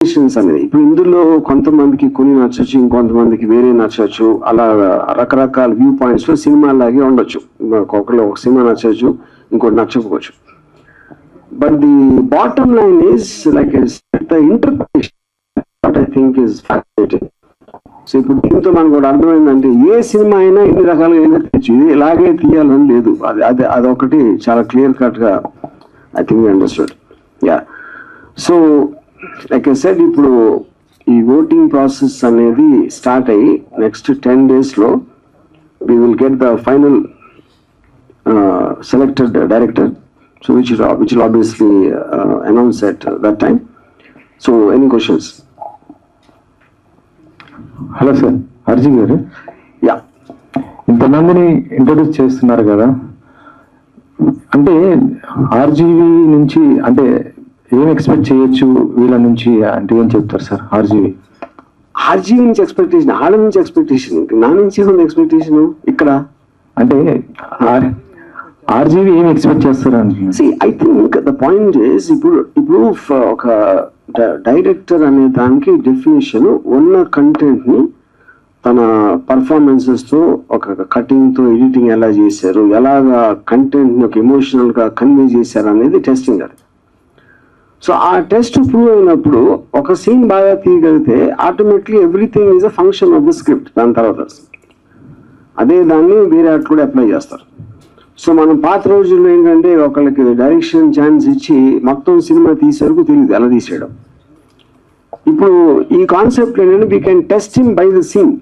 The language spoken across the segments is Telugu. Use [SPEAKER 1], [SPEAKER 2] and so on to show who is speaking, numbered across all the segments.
[SPEAKER 1] అనేది ఇప్పుడు ఇందులో కొంతమందికి కొన్ని నచ్చచ్చు, ఇంకొంతమందికి వేరే నచ్చచ్చు. అలా రకరకాల వ్యూ పాయింట్స్ లో సినిమా లాగే ఉండొచ్చు. ఒకళ్ళు ఒక సినిమా నచ్చచ్చు, ఇంకోటి నచ్చకపోవచ్చు. But the bottom line is like the interpretation I think is fascinating. So ఇప్పుడు దీంతో మనకు కూడా అర్థమైందంటే ఏ సినిమా అయినా ఎన్ని రకాలుగా అయినా తీయచ్చు, ఇది ఇలాగే తీయాలని లేదు. అదొకటి చాలా క్లియర్ కట్ గా I think understood. Yeah, so like I said, ఇప్పుడు ఈ ఓటింగ్ ప్రాసెస్ అనేది స్టార్ట్ అయ్యి నెక్స్ట్ 10 days లో we will get the final selected director, so which will obviously announce at that time. So any questions?
[SPEAKER 2] Hello sir, Arjun గారు.
[SPEAKER 1] యా,
[SPEAKER 2] ఇంతమందిని ఇంట్రొడ్యూస్ చేస్తున్నారు కదా, అంటే ఆర్జీవి నుంచి అంటే ఏం ఎక్స్పెక్ట్ చేయొచ్చు వీళ్ళ నుంచి అంటే ఏం చెప్తారు సార్?
[SPEAKER 1] ఆర్జీవి నుంచి ఎక్స్పెక్టేషన్, ఆడ నుంచి ఎక్స్పెక్టేషన్, నా నుంచి ఉంది ఎక్స్పెక్టేషన్. ఇక్కడ అంటే
[SPEAKER 2] ఆర్జీవి ఏం ఎక్స్పెక్ట్ చేస్తారు అంటే
[SPEAKER 1] I think the point is, ఇప్పుడు ఒక డైరెక్టర్ అనే దానికి డెఫినేషన్ ఉన్న కంటెంట్ ని తన పర్ఫార్మెన్సెస్ తో, ఒక కటింగ్ తో, ఎడిటింగ్ ఎలా చేశారు, ఎలాగా కంటెంట్ ని ఒక ఎమోషనల్ గా కన్వే చేశారు అనేది టెస్టింగ్. అది సో ఆ టెస్ట్ ప్రూవ్ అయినప్పుడు ఒక సీన్ బాగా తీయగలిగితే automatically everything is a function of the script. దాని తర్వాత అదే దాన్ని వేరే అట్లా కూడా అప్లై చేస్తారు. సో మనం పాత రోజుల్లో ఏంటంటే ఒకళ్ళకి డైరెక్షన్ ఛాన్స్ ఇచ్చి మొత్తం సినిమా తీసే వరకు తెలియదు ఎలా తీసేయడం. ఇప్పుడు ఈ కాన్సెప్ట్ ఏంటంటే we can test him by the scene.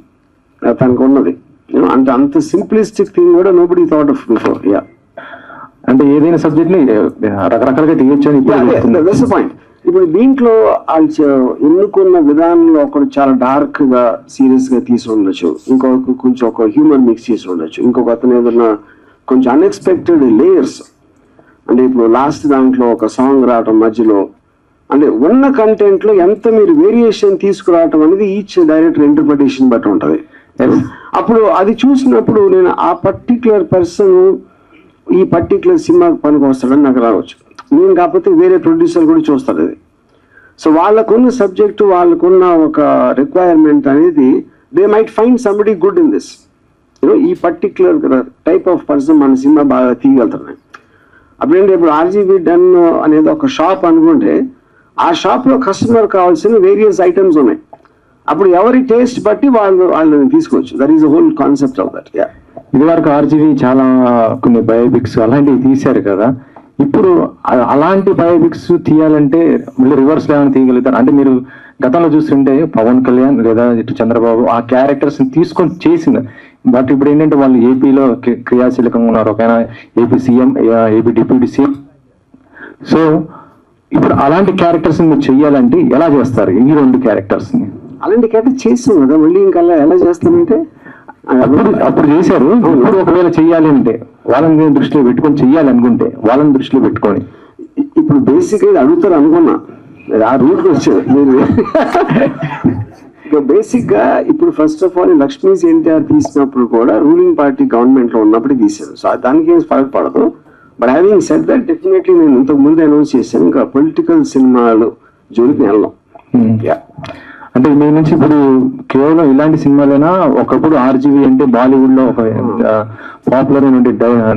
[SPEAKER 1] తనకు ఉన్నది అంటే అంత సింప్లిస్టిక్ థింగ్ కూడా nobody thought of before. Ya,
[SPEAKER 2] అంటే ఏదైనా సబ్జెక్ట్ ని రకరకాలుగా తీయొచ్చు అని
[SPEAKER 1] పాయింట్. ఇప్పుడు దీంట్లో ఎన్నుకున్న విధానంలో ఒకడు చాలా డార్క్ గా సీరియస్ గా తీసి ఉండొచ్చు, ఇంకొక కొంచెం ఒక హ్యూమర్ మిక్స్ చేసి ఉండొచ్చు, ఇంకొక అతను ఏదైనా కొంచెం అన్ఎక్స్పెక్టెడ్ లేయర్స్. అంటే ఇప్పుడు లాస్ట్ దాంట్లో ఒక సాంగ్ రావటం మధ్యలో, అంటే ఉన్న కంటెంట్ లో ఎంత మీరు వేరియేషన్ తీసుకురావటం అనేది ఈచ్ డైరెక్టర్ ఇంటర్ప్రిటేషన్ బట్టి ఉంటది. అప్పుడు అది చూసినప్పుడు నేను ఆ పర్టిక్యులర్ పర్సన్ ఈ పర్టిక్యులర్ సినిమాకి పనికి వస్తాడని నాకు రావచ్చు. నేను కాకపోతే వేరే ప్రొడ్యూసర్ కూడా చూస్తారు అది. సో వాళ్ళకున్న సబ్జెక్టు, వాళ్ళకున్న ఒక రిక్వైర్మెంట్ అనేది they might find somebody good in this. ఈ పర్టిక్యులర్ టైప్ ఆఫ్ పర్సన్ మన సినిమా బాగా తీయగలుగుతారు. అప్పుడేంటి, ఇప్పుడు ఆర్జీబీ డన్ అనేది ఒక షాప్ అనుకుంటే ఆ షాప్ లో కస్టమర్ కావాల్సిన వేరియస్ ఐటమ్స్ ఉన్నాయి. అప్పుడు ఎవరి టేస్ట్ బట్టి వాళ్ళని తీసుకోవచ్చు. That is the whole concept of that. Yeah,
[SPEAKER 2] ఇది వరకు ఆర్జీవి చాలా కొన్ని బయోపిక్స్ అలాంటివి తీశారు కదా, ఇప్పుడు అలాంటి బయోపిక్స్ తీయాలంటే మళ్ళీ రివర్స్ ఏమైనా తీయగలుగుతారు? అంటే మీరు గతంలో చూస్తుంటే పవన్ కళ్యాణ్ లేదా ఇటు చంద్రబాబు ఆ క్యారెక్టర్స్ తీసుకొని చేసింది. బట్ ఇప్పుడు ఏంటంటే వాళ్ళు ఏపీలో క్రియాశీలకంగా ఉన్నారు, ఒక AP CM, AP deputy CM. So ఇప్పుడు అలాంటి క్యారెక్టర్స్ మీరు చెయ్యాలంటే ఎలా చేస్తారు? ఈ రెండు క్యారెక్టర్స్ ని
[SPEAKER 1] అలాంటి క్యారెక్టర్ చేస్తాం కదా, మళ్ళీ ఇంకా ఎలా చేస్తామంటే
[SPEAKER 2] అప్పుడు చేశారు. ఇప్పుడు ఒకవేళ చెయ్యాలి అంటే వాళ్ళని దృష్టిలో పెట్టుకొని చెయ్యాలి అనుకుంటే వాళ్ళని దృష్టిలో పెట్టుకొని
[SPEAKER 1] ఇప్పుడు బేసిక్ గా అడుగుతారు అనుకున్నా, ఆ రూట్ వచ్చారు మీరు. బేసిక్ గా ఇప్పుడు first of all Lakshmi's NTR తీసినప్పుడు కూడా రూలింగ్ పార్టీ గవర్నమెంట్ లో ఉన్నప్పుడు తీశారు. సో దానికి ఏం ఫరక్ పడదు. But having said that definitely నేను ఇంతకు ముందు అనౌన్స్ చేశాను, ఇంకా పొలిటికల్ సినిమాలు జోలికి వెళ్ళాం.
[SPEAKER 2] అంటే మీ నుంచి ఇప్పుడు కేవలం ఇలాంటి సినిమాలైనా, ఒకప్పుడు ఆర్జీవి అంటే బాలీవుడ్ లో ఒక పాపులర్ అయిన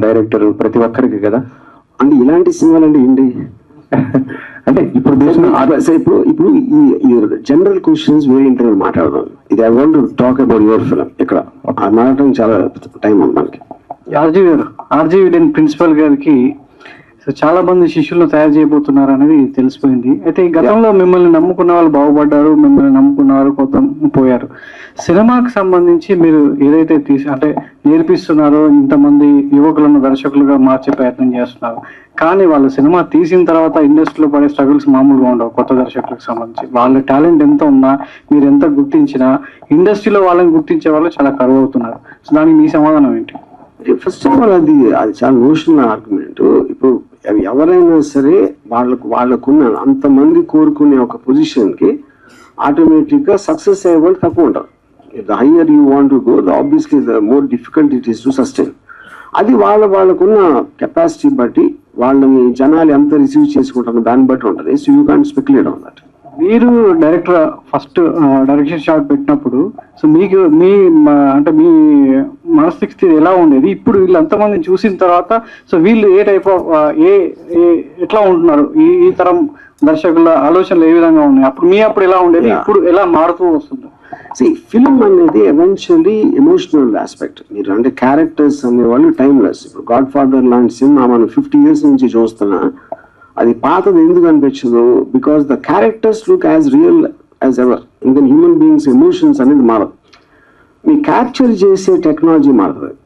[SPEAKER 2] డైరెక్టర్ ప్రతి ఒక్కరికి కదా.
[SPEAKER 1] అంటే ఇలాంటి సినిమాలు అంటే ఏంటి
[SPEAKER 2] అంటే ఇప్పుడు
[SPEAKER 1] ఇప్పుడు ఈ జనరల్ క్వశ్చన్స్ వేరే ఇంటర్వ్యూ మాట్లాడదాం. ఇది I want to talk about your film. ఇక్కడ మాట్లాడటం చాలా టైం ఉంది మనకి.
[SPEAKER 3] ఆర్జీవి ప్రిన్సిపల్ గారికి చాలా మంది శిష్యులను తయారు చేయబోతున్నారు అనేది తెలిసిపోయింది. అయితే ఈ గతంలో మిమ్మల్ని నమ్ముకున్న వాళ్ళు బాగుపడ్డారు, మిమ్మల్ని నమ్ముకున్న వాళ్ళు కొంత పోయారు. సినిమాకి సంబంధించి మీరు ఏదైతే అంటే నేర్పిస్తున్నారో, ఇంతమంది యువకులను దర్శకులుగా మార్చే ప్రయత్నం చేస్తున్నారు. కానీ వాళ్ళు సినిమా తీసిన తర్వాత ఇండస్ట్రీలో పడే స్ట్రగుల్స్ మామూలుగా ఉండవు. కొత్త దర్శకులకు సంబంధించి వాళ్ళ టాలెంట్ ఎంత ఉన్నా, మీరు ఎంత గుర్తించినా, ఇండస్ట్రీలో వాళ్ళని గుర్తించే వాళ్ళు చాలా కరువు అవుతున్నారు. సో దానికి మీ సమాధానం ఏంటి?
[SPEAKER 1] ఫస్ట్ ఆఫ్ ఆల్ అది చాలా నోషనల్ ఆర్గ్యుమెంట్. ఇప్పుడు ఎవరైనా సరే వాళ్ళకున్న అంతమంది కోరుకునే ఒక పొజిషన్ కి ఆటోమేటిక్ గా సక్సెస్ అయ్యే వాళ్ళు తక్కువ ఉంటారు. The higher you want to go, obviously the more difficult it is to sustain. అది వాళ్ళకున్న కెపాసిటీ బట్టి, వాళ్ళని జనాలు ఎంత రిసీవ్ చేసుకుంటారో దాన్ని బట్టి ఉంటుంది. So you can't speculate on that.
[SPEAKER 3] మీరు డైరెక్టర్ ఫస్ట్ డైరెక్షన్ షాట్ పెట్టినప్పుడు సో మీకు అంటే మీ మనస్థితి ఎలా ఉండేది? ఇప్పుడు వీళ్ళు అంతమందిని చూసిన తర్వాత సో వీళ్ళు ఏ టైప్ ఆఫ్ ఎట్లా ఉంటున్నారు, ఈ తరం దర్శకుల ఆలోచనలు ఏ విధంగా ఉన్నాయి, అప్పుడు ఎలా ఉండేది, ఇప్పుడు ఎలా మారుతూ వస్తుంది?
[SPEAKER 1] ఫిల్మ్ అనేది ఎవెన్చువల్లీ ఎమోషనల్ ఆస్పెక్ట్. మీరు అంటే క్యారెక్టర్స్ అనేవాళ్ళు టైమ్లెస్. ఇప్పుడు గాడ్ ఫాదర్ లాంటి సినిమా మనం 50 years నుంచి చూస్తున్నా అది పాతది ఎందుకు అనిపించదు? Because the characters look as real as ever. ఇంకా హ్యూమన్ బీయింగ్స్ ఎమోషన్స్ అనేది మారదు. మీ క్యాప్చర్ చేసే టెక్నాలజీ మారుతుంది,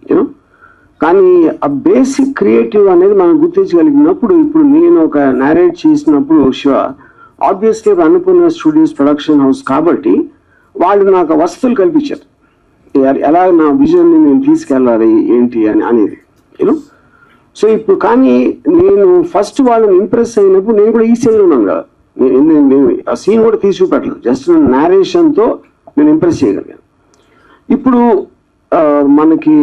[SPEAKER 1] యూనో. కానీ ఆ బేసిక్ క్రియేటివ్ అనేది మనం గుర్తించగలిగినప్పుడు, ఇప్పుడు నేను ఒక నారేట్ చేసినప్పుడు Shiva obviously Annapurna studios production house కాబట్టి వాళ్ళు నాకు వసతులు కల్పించారు. ఎలా నా విజన్ని నేను తీసుకెళ్ళాలి ఏంటి అనేది, యూనో. సో ఇప్పుడు కానీ నేను ఫస్ట్ వాళ్ళని ఇంప్రెస్ అయినప్పుడు నేను కూడా ఈ సీన్లో ఉన్నాను కదా, నేను ఆ సీన్ కూడా తీసి చూపెట్టలేదు, జస్ట్ నేరేషన్తో నేను ఇంప్రెస్ చేయగలిగాను. ఇప్పుడు మనకి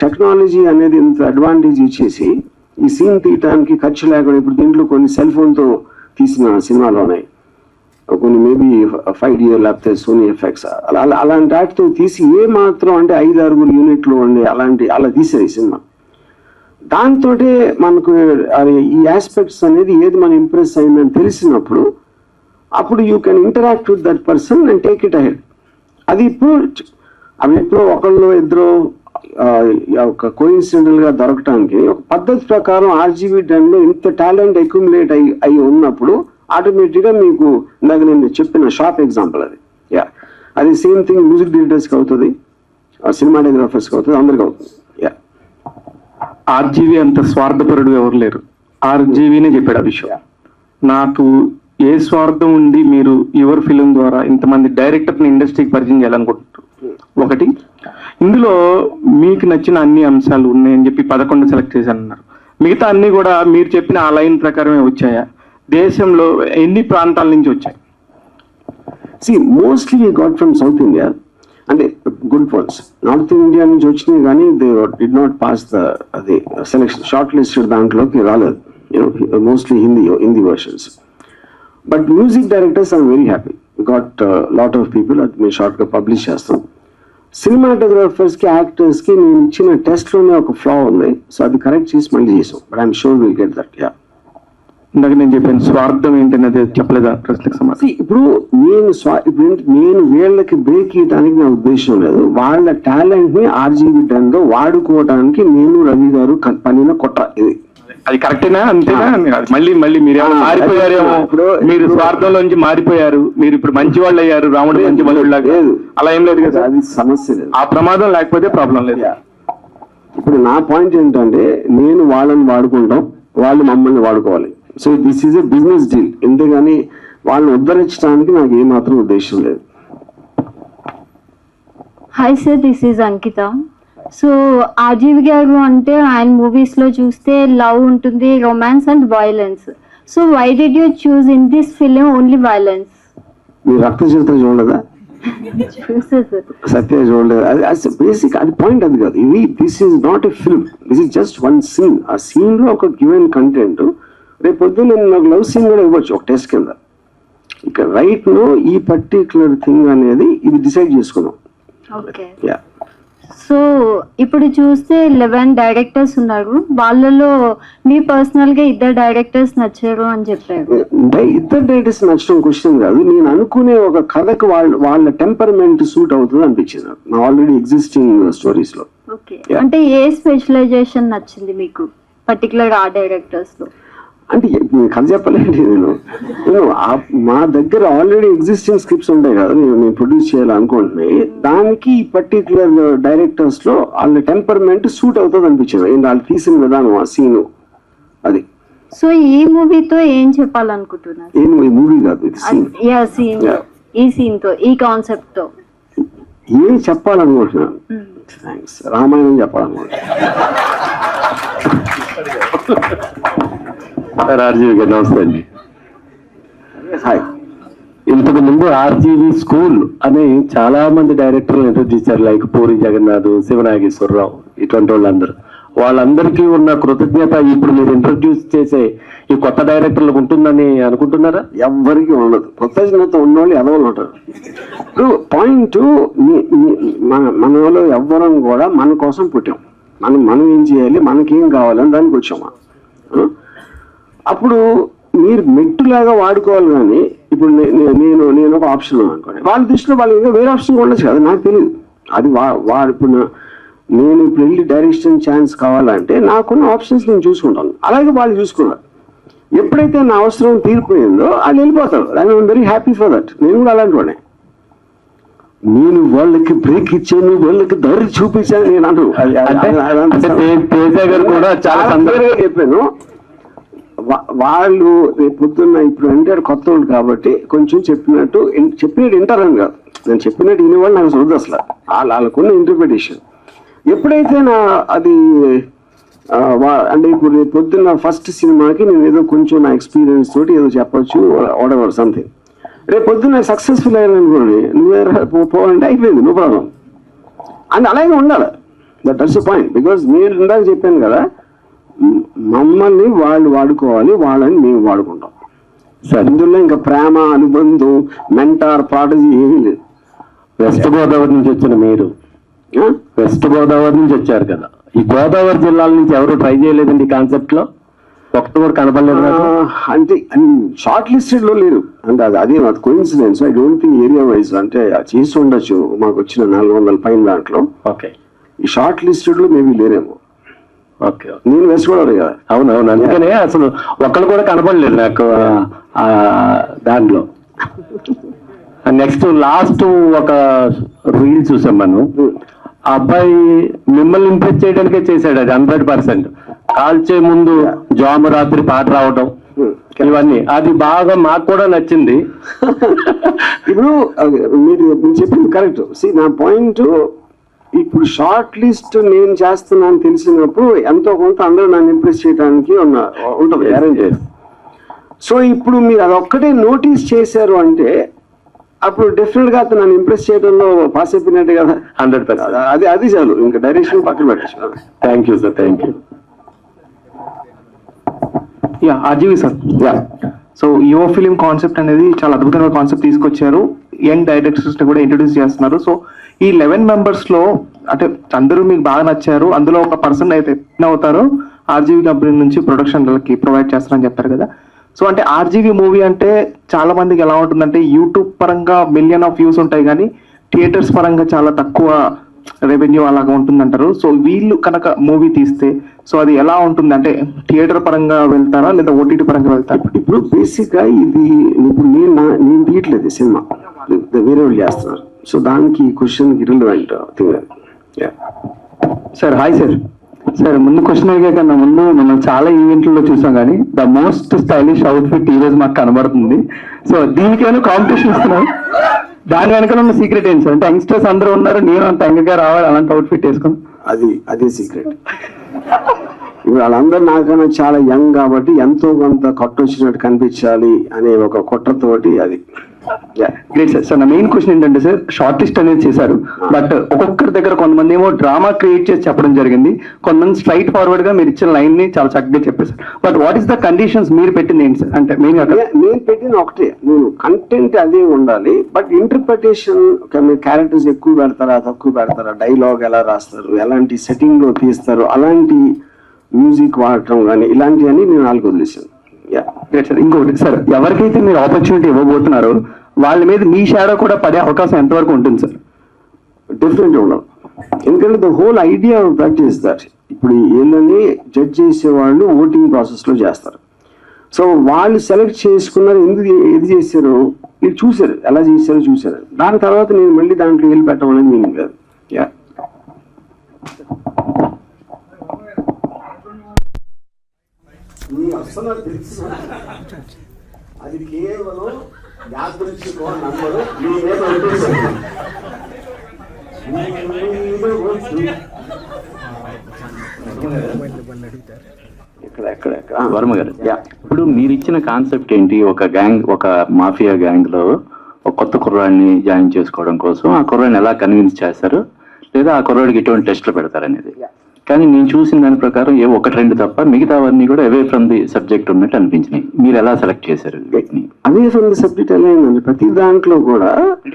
[SPEAKER 1] టెక్నాలజీ అనేది ఇంత అడ్వాంటేజ్ ఇచ్చేసి ఈ సీన్ తీయటానికి ఖర్చు లేకుండా ఇప్పుడు దీంట్లో కొన్ని సెల్ ఫోన్తో తీసిన సినిమాలు ఉన్నాయి, కొన్ని మేబీ 5D లేకపోతే సోనీ ఎఫెక్ట్స్ అలాంటి వాటితో తీసి ఏ మాత్రం అంటే 5-6 యూనిట్లు ఉండే అలా తీసేది సినిమా. దాంతో మనకు ఈ ఆస్పెక్ట్స్ అనేది ఏది మనం ఇంప్రెస్ అయిందని తెలిసినప్పుడు అప్పుడు you can interact with that person and take it ahead. అది ఇప్పుడు ఒకళ్ళు ఇద్దరు ఒక కోఇన్సిడెంటల్ గా దొరకటానికి ఒక పద్ధతి ప్రకారం ఆర్జీవీ డన్లో ఇంత టాలెంట్ అక్యుములేట్ అయి ఉన్నప్పుడు ఆటోమేటిక్గా మీకు ఇందాక నేను చెప్పిన షార్ప్ ఎగ్జాంపుల్ అది. అది సేమ్ థింగ్ మ్యూజిక్ డైరెక్టర్స్కి అవుతుంది, సినిమాటోగ్రాఫర్స్కి అవుతుంది, అందరికి అవుతుంది.
[SPEAKER 2] ఆర్జీవి అంత స్వార్థపరుడు ఎవరు లేరు. ఆర్జీవీనే చెప్పాడు ఆ విషయం. నాకు ఏ స్వార్థం ఉండి మీరు యువర్ ఫిలిం ద్వారా ఇంతమంది డైరెక్టర్ని ఇండస్ట్రీకి పరిచయం చేయాలనుకుంటున్నారు? ఒకటి, ఇందులో మీకు నచ్చిన అన్ని అంశాలు ఉన్నాయని చెప్పి 11 సెలెక్ట్ చేశాను అన్నారు. మిగతా అన్ని కూడా మీరు చెప్పిన ఆ లైన్ ప్రకారమే వచ్చాయా? దేశంలో ఎన్ని ప్రాంతాల నుంచి వచ్చాయి?
[SPEAKER 1] Mostly we got from south India, అంటే గుడ్ వన్స్. నార్త్ ఇండియా నుంచి వచ్చినాయి కానీ దే డిడ్ నాట్ పాస్ అది సెలెక్షన్ షార్ట్ లిస్టెడ్ దాంట్లోకి రాలేదు, you know, mostly Hindi versions. But music directors I'm very happy, got lot of people. అది మేము షార్ట్గా పబ్లిష్ చేస్తాం. సినిమాటోగ్రాఫర్స్కి యాక్టర్స్కి నేను ఇచ్చిన టెస్ట్లోనే ఒక ఫ్లా ఉంది, సో అది కరెక్ట్ చేసి మళ్ళీ చేసాం. But I'm sure will get that.
[SPEAKER 2] ఇందాక నేను చెప్పాను స్వార్థం ఏంటనేది చెప్పలేదా ప్రశ్నకు సమాధానం?
[SPEAKER 1] ఇప్పుడు నేను వీళ్ళకి బ్రేక్ ఇవ్వడానికి నా ఉద్దేశం లేదు. వాళ్ళ టాలెంట్ ని ఆర్జీవీ డన్లో వాడుకోవడానికి నేను రవి గారు పనిన కొట్ట ఇది.
[SPEAKER 2] అది కరెక్టేనా? అంతేనా? మళ్ళీ మీరు మారిపోయారేమో, మీరు స్వార్థంలోంచి మారిపోయారు, మీరు ఇప్పుడు మంచి వాళ్ళు అయ్యారు, రాముడు మంచి వాళ్ళు లేదు, అలా ఏం లేదు కదా.
[SPEAKER 1] అది సమస్య లేదు,
[SPEAKER 2] ఆ ప్రమాదం లేకపోతే ప్రాబ్లం లేదు.
[SPEAKER 1] ఇప్పుడు నా పాయింట్ ఏంటంటే నేను వాళ్ళని వాడుకుంటాం, వాళ్ళు మమ్మల్ని వాడుకోవాలి. So this is a business deal, ఎందుకని వాళ్ళని ఉద్ధరించడానికి నాకు ఏమాత్రం ఉద్దేశం లేదు.
[SPEAKER 4] Hi sir, this is Ankita. So RGV garu అంటే ఆయన మూవీస్ లో చూస్తే లవ్ ఉంటుంది, romance and violence. So why did you choose in this film only violence?
[SPEAKER 1] మీరు రక్త చరిత్ర చూడలేదా? సత్య చూడలేదు. అది బేసిక్, అది పాయింట్ అది కాదు. ఇది this is not a film, this is just one scene. ఆ సీన్ లో ఒక గివెన్ కంటెంట్ రేపు పొద్దున్న నేను నాకు లవ్ సీన్ కూడా ఇవ్వచ్చు ఒక టెస్ట్ కింద. ఇక రైట్ నో ఈ పర్టికులర్ థింగ్ అనేది ఇది డిసైడ్ చేసుకున్నాం.
[SPEAKER 4] సో ఇప్పుడు చూస్తే 11 డైరెక్టర్స్ ఉన్నారు, వాళ్ళలో మీ పర్సనల్ గా 2 డైరెక్టర్స్ నచ్చారు అని చెప్పారు.
[SPEAKER 1] 2 డైరెక్టర్స్ నచ్చడం క్వశ్చన్ కాదు. నేను అనుకునే ఒక కథకు వాళ్ళ టెంపర్మెంట్ సూట్ అవుతుంది అనిపించింది నా ఆల్రెడీ ఎగ్జిస్టింగ్ స్టోరీస్ లో.
[SPEAKER 4] ఓకే, అంటే ఏ స్పెషలైజేషన్ నచ్చింది మీకు పర్టికులర్ ఆ డైరెక్టర్స్ లో?
[SPEAKER 1] అంటే కథ చెప్పలేండి. నేను మా దగ్గర ఆల్రెడీ ఎగ్జిస్టింగ్ స్క్రిప్ట్స్ ఉంటాయి కదా, నేను ప్రొడ్యూస్ చేయాలనుకుంటున్నాయి. దానికి ఈ పర్టికులర్ డైరెక్టర్స్ లో వాళ్ళ టెంపర్మెంట్ సూట్ అవుతుంది అనిపించింది, వాళ్ళు తీసిన విధానం, ఆ సీన్ అది.
[SPEAKER 4] సో ఈ మూవీతో ఏం చెప్పాలనుకుంటున్నారు?
[SPEAKER 1] ఈ మూవీ కాదు, ఇది సీన్.
[SPEAKER 4] ఈ సీన్ తో, ఈ కాన్సెప్ట్ తో
[SPEAKER 1] ఏం చెప్పాలనుకుంటున్నాను? థ్యాంక్స్. రామాయణం చెప్పాలనుకుంటున్నాను.
[SPEAKER 5] ఆర్జీవి గారు నమస్తే అండి.
[SPEAKER 1] హాయ్.
[SPEAKER 5] ఇంతకు ముందు ఆర్జీవి స్కూల్ అని చాలా మంది డైరెక్టర్లు ఇంట్రడ్యూస్ చేశారు, లైక్ పూరి జగన్నాథ్, శివనాగేశ్వరరావు, ఇటువంటి వాళ్ళందరూ. వాళ్ళందరికీ ఉన్న కృతజ్ఞత ఇప్పుడు మీరు ఇంట్రడ్యూస్ చేసే ఈ కొత్త డైరెక్టర్లకు ఉంటుందని అనుకుంటున్నారా?
[SPEAKER 1] ఎవ్వరికి ఉండదు. కొత్త చిన్నతో ఉన్నోళ్ళు ఎదవలు ఉంటారు. ఇప్పుడు పాయింట్ మనలో ఎవ్వరం కూడా మన కోసం పుట్టాం. మనం ఏం చేయాలి, మనకేం కావాలని దానికి వచ్చామా. అప్పుడు మీరు మెట్టులాగా వాడుకోవాలి. కానీ ఇప్పుడు నేను ఒక ఆప్షన్ అనుకోండి, వాళ్ళ దృష్టిలో వాళ్ళు ఇంకా వేరే ఆప్షన్ ఉండొచ్చు కదా, నాకు తెలియదు. అది వాడు ఇప్పుడు నేను ఇప్పుడు వెళ్ళి డైరెక్షన్ ఛాన్స్ కావాలంటే నాకున్న ఆప్షన్స్ నేను చూసుకుంటాను. అలాగే వాళ్ళు చూసుకున్నారు. ఎప్పుడైతే నా అవసరం తీరిపోయిందో వాళ్ళు వెళ్ళిపోతారు. I'm very happy for that. నేను కూడా అలాంటి వాడిని. నేను వాళ్ళకి బ్రేక్ ఇచ్చాను, వాళ్ళకి దారి చూపించాను నేను అంటూ
[SPEAKER 5] కూడా చాలా
[SPEAKER 1] సందర్భంగా చెప్పాను. వాళ్ళు రేపు పొద్దున్న ఇప్పుడు అంటే కొత్త వాళ్ళు కాబట్టి కొంచెం చెప్పినట్టు వింటారని కాదు, నేను చెప్పినట్టు వినేవాళ్ళు నాకు చూడదు అసలు. వాళ్ళకున్న ఇంటర్ప్రిటేషన్ ఎప్పుడైతే అది అంటే ఇప్పుడు రేపు పొద్దున్న ఫస్ట్ సినిమాకి నేను ఏదో కొంచెం నా ఎక్స్పీరియన్స్ తోటి ఏదో చెప్పొచ్చు, వాడెవర్ సంథింగ్. రేపు పొద్దున్న సక్సెస్ఫుల్ అయ్యాను అనుకోండి, నువ్వే పోవాలంటే అయిపోయింది, నో ప్రాబ్లం. అండ్ అలాగే ఉండాలి. That's the point. బికాజ్ నేను ఇందాక చెప్పాను కదా, మమ్మల్ని వాళ్ళు వాడుకోవాలి, వాళ్ళని మేము వాడుకుంటాం. సరే, ఇందులో ఇంకా ప్రేమ, అనుబంధం, మెంటార్, ప్రాటజీ ఏమీ లేదు.
[SPEAKER 5] వెస్ట్ గోదావరి నుంచి వచ్చిన మీరు వెస్ట్ గోదావరి నుంచి వచ్చారు కదా, ఈ గోదావరి జిల్లాల నుంచి ఎవరు ట్రై చేయలేదండి ఈ కాన్సెప్ట్ లో? ఒక్కటి కూడా కనపడలేదు.
[SPEAKER 1] అంటే షార్ట్ లిస్టెడ్ లో లేరు అంటే అది coincidence. I don't think area wise అంటే చేసి ఉండొచ్చు. మాకు వచ్చిన 400 పైన దాంట్లో
[SPEAKER 5] ఓకే,
[SPEAKER 1] ఈ షార్ట్ లిస్టెడ్ లో మేబీ లేరేమో.
[SPEAKER 5] ఓకే,
[SPEAKER 1] నేను వెస్ట్ గోదావరి కదా.
[SPEAKER 5] అవునవును, అందుకనే అసలు ఒక్కళ్ళు కూడా కనపడలేదు నాకు దాంట్లో. నెక్స్ట్ లాస్ట్ ఒక రీల్ చూసాం మనం, ఆ అబ్బాయి మిమ్మల్ని ఇంప్రెస్ చేయడానికే చేశాడు అది 100%. కాల్చే ముందు జాము రాత్రి పాట రావడం ఇవన్నీ అది బాగా మాకు కూడా నచ్చింది.
[SPEAKER 1] ఇప్పుడు మీరు చెప్పింది కరెక్ట్. నా పాయింట్, ఇప్పుడు షార్ట్ లిస్ట్ నేను చేస్తున్నాను తెలిసినప్పుడు ఎంతో కొంత అందరూ నన్ను ఇంప్రెస్ చేయడానికి ఉంటుంది అరేంజ్. సో ఇప్పుడు మీరు అదొక్కటే నోటీస్ చేశారు అంటే అప్పుడు డెఫినెట్ గా నన్ను ఇంప్రెస్ చేయడంలో పాస్ అయిపోయినట్టే కదా.
[SPEAKER 5] 100%.
[SPEAKER 1] అది చాలు, ఇంకా డైరెక్షన్ పక్కన పెట్టచ్చు.
[SPEAKER 5] Thank you sir, thank you.
[SPEAKER 3] Yeah, RGV sir.
[SPEAKER 5] Yeah,
[SPEAKER 3] so యువ ఫిలిం కాన్సెప్ట్ అనేది చాలా అద్భుతమైన కాన్సెప్ట్ తీసుకొచ్చారు. యంగ్ డైరెక్టర్స్ ని కూడా ఇంట్రొడ్యూస్ చేస్తున్నారు. సో ఈ 11 మెంబర్స్ లో అంటే అందరూ మీకు బాగా నచ్చారు, అందులో ఒక పర్సన్ అయితే అవుతారో ఆర్జీవి కంపెనీ నుంచి ప్రొడక్షన్లకి ప్రొవైడ్ చేస్తారని చెప్పారు కదా. సో అంటే ఆర్జీవి మూవీ అంటే చాలా మందికి ఎలా ఉంటుందంటే యూట్యూబ్ పరంగా మిలియన్ ఆఫ్ వ్యూస్ ఉంటాయి కానీ థియేటర్స్ పరంగా చాలా తక్కువ రెవెన్యూ అలాగా ఉంటుందంటారు. సో వీళ్ళు కనుక మూవీ తీస్తే సో అది ఎలా ఉంటుంది అంటే థియేటర్ పరంగా వెళ్తారా లేదా ఓటీటీ పరంగా వెళ్తారా?
[SPEAKER 1] ఇప్పుడు బేసిక్ గా ఇది ఇప్పుడు నేను తీయట్లేదు సినిమా, వేరే వాళ్ళు చేస్తున్నారు. సో దానికి question irrelevant thing.
[SPEAKER 3] Sir hi sir. Sir ముందు క్వశ్చన్ అడిగే కన్నా ముందు మనం చాలా ఈవెంట్లలో చూసాం కానీ ద మోస్ట్ స్టైలిష్ అవుట్ఫిట్ ఈ రోజు మాకు కనబడుతుంది. సో దీనికేమైనా కాంపిటీషన్ ఇస్తున్నాం, దాని వెనక ఉన్న సీక్రెట్ ఏంటి సార్? అంటే యంగ్స్టర్స్ అందరూ ఉన్నారు, నేను అంత యంగ్గా రావాలి అలాంటి అవుట్ఫిట్ వేసుకుని.
[SPEAKER 1] అదే సీక్రెట్. ఇప్పుడు వాళ్ళందరూ నాకన్నా చాలా యంగ్ కాబట్టి ఎంతో కొంత కొట్టొచ్చినట్టు కనిపించాలి అనే ఒక కుట్రతోటి అది.
[SPEAKER 3] Great sir. సార్ నా మెయిన్ క్వశ్చన్ ఏంటంటే సార్, షార్ట్ లిస్ట్ అనేది చేశారు బట్ ఒక్కొక్కరి దగ్గర కొంతమంది ఏమో డ్రామా క్రియేట్ చేసి చెప్పడం జరిగింది, కొంతమంది స్ట్రైట్ ఫార్వర్డ్ గా మీరు ఇచ్చిన లైన్ ని చాలా చక్కగా చెప్పేశారు. But what is the conditions మీరు పెట్టింది ఏంటి సార్? అంటే మెయిన్
[SPEAKER 1] నేను పెట్టిన ఒకటే, నేను కంటెంట్ అదే ఉండాలి బట్ ఇంటర్ప్రిటేషన్ క్యారెక్టర్స్ ఎక్కువ పెడతారా తక్కువ పెడతారా, డైలాగ్ ఎలా రాస్తారు, ఎలాంటి సెట్టింగ్ లో తీస్తారు, అలాంటి మ్యూజిక్ వాడటం కానీ ఇలాంటివన్నీ నేను వాళ్ళకి వదిలేసాను.
[SPEAKER 3] సార్ ఇంకోటి సార్, ఎవరికైతే మీరు ఆపర్చునిటీ ఇవ్వబోతున్నారో వాళ్ళ మీద మీ షాడో కూడా పడే అవకాశం ఎంతవరకు ఉంటుంది సార్?
[SPEAKER 1] డిఫరెంట్ ఉండవు. ఎందుకంటే the whole idea of that is that ఇప్పుడు వీళ్ళని జడ్జ్ చేసేవాళ్ళు ఓటింగ్ ప్రాసెస్ లో చేస్తారు. సో వాళ్ళు సెలెక్ట్ చేసుకున్నారు, ఎందుకు ఏది చేశారు మీరు చూసారు, ఎలా చేశారో చూసారు. దాని తర్వాత నేను మళ్ళీ దాంట్లో వెళ్ళి పెట్టమని మీనింగ్ లేదు. అది కేవలం
[SPEAKER 5] వర్మ గారు, ఇప్పుడు మీరు ఇచ్చిన కాన్సెప్ట్ ఏంటి? ఒక గ్యాంగ్, ఒక మాఫియా గ్యాంగ్ లో ఒక కొత్త కుర్రాడిని జాయిన్ చేసుకోవడం కోసం ఆ కుర్రాడిని ఎలా కన్విన్స్ చేస్తారు, లేదా ఆ కుర్రాడికి ఎటువంటి టెస్ట్లు పెడతారు అనేది.
[SPEAKER 2] కానీ నేను చూసిన దాని ప్రకారం ఏ ఒకటి రెండు తప్ప మిగతావన్నీ కూడా అవే ఫ్రమ్ ది సబ్జెక్ట్ ఉన్నట్టు అనిపించినాయి. మీరు ఎలా సెలెక్ట్ చేశారు వీటిని?
[SPEAKER 1] అదే ఫ్రమ్ ది సబ్జెక్ట్ ఎలా అయిందండి, ప్రతి దాంట్లో కూడా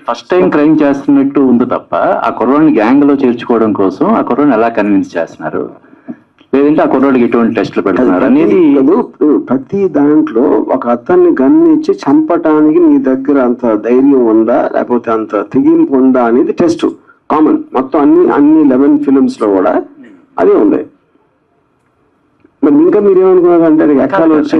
[SPEAKER 2] ఫస్ట్ టైం క్రైమ్ చేస్తున్నట్టు ఉంది తప్ప ఆ కుర్రోడిని గ్యాంగ్ లో చేర్చుకోవడం కోసం ఆ కుర్రోడిని ఎలా కన్విన్స్ చేస్తున్నారు, లేదంటే ఆ కుర్రోడికి ఎటువంటి టెస్టులు పెడుతున్నారు అనేది.
[SPEAKER 1] ప్రతి దాంట్లో ఒక అతన్ని గన్నిచ్చి చంపటానికి నీ దగ్గర అంత ధైర్యం ఉందా లేకపోతే అంత తెగింపు ఉందా అనేది టెస్ట్ కామన్ మొత్తం అన్ని 11 ఫిల్మ్స్ లో కూడా అదే ఉంది. మరి ఇంకా మీరేమనుకున్నారంటే ఎక్కడ వచ్చే